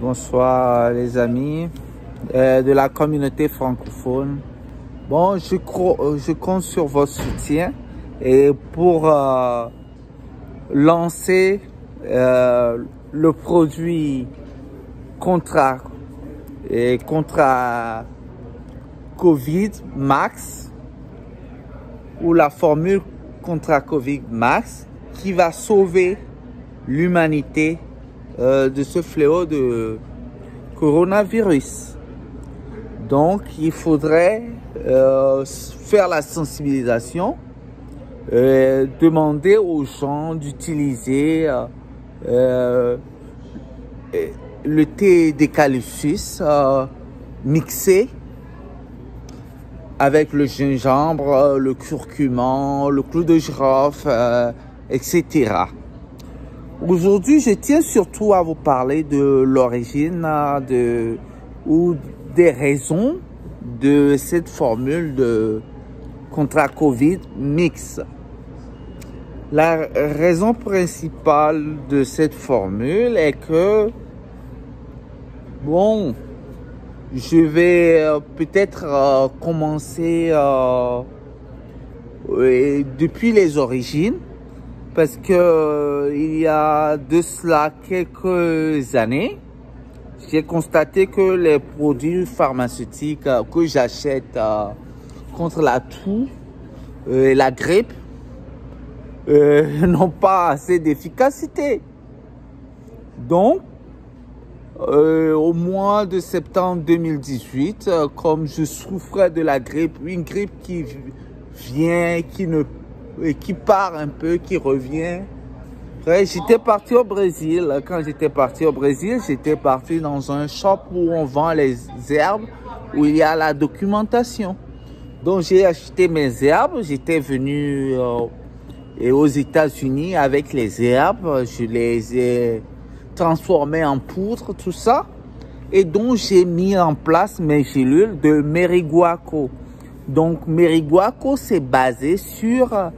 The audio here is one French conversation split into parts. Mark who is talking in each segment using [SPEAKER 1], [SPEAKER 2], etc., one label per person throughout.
[SPEAKER 1] Bonsoir les amis de la communauté francophone. Bon, je compte sur votre soutien et pour lancer le produit contra Covid Max ou la formule contra Covid Max qui va sauver l'humanité de ce fléau de coronavirus. Donc, il faudrait faire la sensibilisation, demander aux gens d'utiliser le thé d'eucalyptus mixé avec le gingembre, le curcuma, le clou de girofle, etc. Aujourd'hui, je tiens surtout à vous parler de l'origine ou des raisons de cette formule de contra Covid mix. La raison principale de cette formule est que, bon, je vais peut-être commencer depuis les origines. Parce que il y a de cela quelques années, j'ai constaté que les produits pharmaceutiques que j'achète contre la toux et la grippe n'ont pas assez d'efficacité. Donc, au mois de septembre 2018, comme je souffrais de la grippe, une grippe qui vient, qui part un peu, qui revient. J'étais parti au Brésil. Quand j'étais parti au Brésil, j'étais parti dans un shop où on vend les herbes, où il y a la documentation. Donc j'ai acheté mes herbes. J'étais venu aux États-Unis avec les herbes. Je les ai transformées en poudre, tout ça. Et donc j'ai mis en place mes gélules de Meriguaco. Donc Meriguaco, c'est basé sur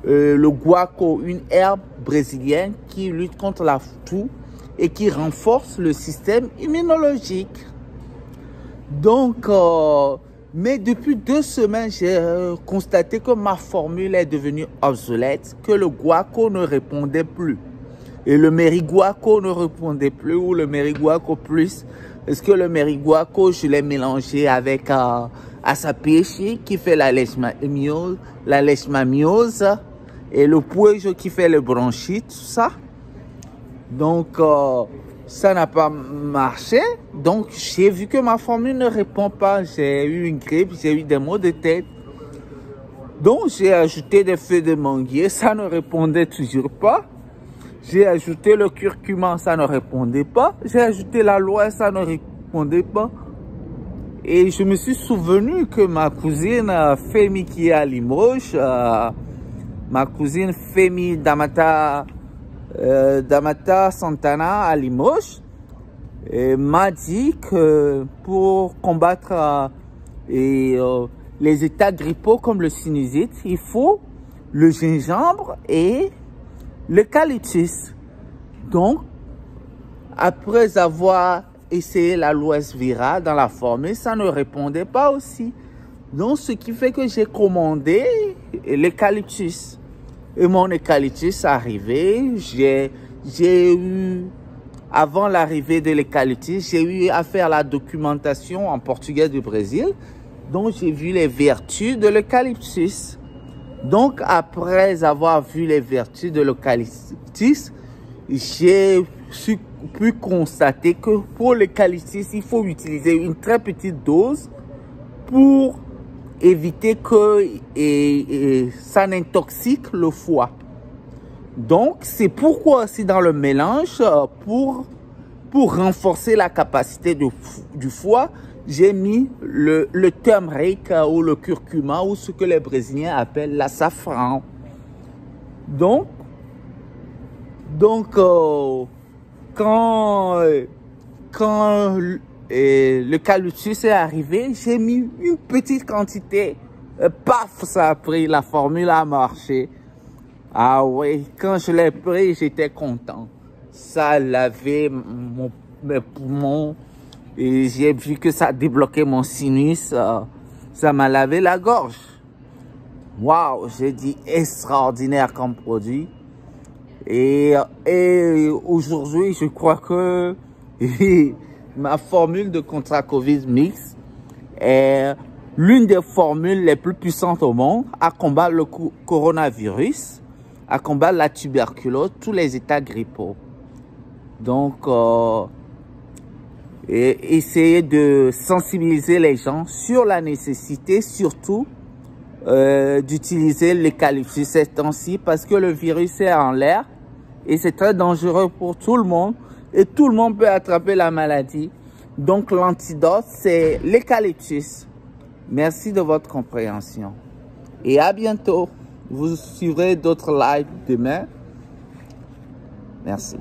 [SPEAKER 1] le guaco, une herbe brésilienne qui lutte contre la toux et qui renforce le système immunologique. Donc, mais depuis 2 semaines, j'ai constaté que ma formule est devenue obsolète, que le guaco ne répondait plus. Et le Meriguaco ne répondait plus, ou le Meriguaco plus. Est-ce que le Meriguaco, je l'ai mélangé avec Asapechi qui fait la leishmaniose, et le puejo qui fait le bronchite, tout ça. Donc, ça n'a pas marché. Donc, j'ai vu que ma formule ne répond pas. J'ai eu une grippe, j'ai eu des maux de tête. Donc, j'ai ajouté des feuilles de manguier, ça ne répondait toujours pas. J'ai ajouté le curcuma, ça ne répondait pas. J'ai ajouté l'aloe, ça ne répondait pas. Et je me suis souvenu que ma cousine Femi qui est à Limoges, ma cousine Femi Damata Santana à Limoges, m'a dit que pour combattre les états grippaux comme le sinusite, il faut le gingembre et l'eucalyptus. Donc, après avoir essayé l'aloès vera dans la formule, ça ne répondait pas aussi. Donc, ce qui fait que j'ai commandé l'eucalyptus. Et mon eucalyptus est arrivé. J'ai eu, avant l'arrivée de l'eucalyptus, j'ai eu à faire la documentation en portugais du Brésil. Donc, j'ai vu les vertus de l'eucalyptus. Donc, après avoir vu les vertus de l'eucalyptus, j'ai pu constater que pour l'eucalyptus, il faut utiliser une très petite dose pour éviter que ça n'intoxique le foie. Donc, c'est pourquoi aussi dans le mélange, pour renforcer la capacité du foie, j'ai mis le turmeric ou le curcuma ou ce que les Brésiliens appellent la safran. Donc quand l'eucalyptus est arrivé, j'ai mis une petite quantité. Paf, ça a pris, la formule a marché. Ah oui, quand je l'ai pris, j'étais content. Ça lavait mes poumons et j'ai vu que ça débloquait mon sinus. Ça m'a lavé la gorge. Waouh, j'ai dit extraordinaire comme produit. Et aujourd'hui, je crois que ma formule de Contra Covid Mix est l'une des formules les plus puissantes au monde à combattre le coronavirus, à combattre la tuberculose, tous les états grippaux. Donc, essayer de sensibiliser les gens sur la nécessité, surtout, d'utiliser l'eucalyptus ces temps-ci parce que le virus est en l'air et c'est très dangereux pour tout le monde et tout le monde peut attraper la maladie. Donc, l'antidote, c'est l'eucalyptus. Merci de votre compréhension et à bientôt. Vous suivrez d'autres lives demain. Merci.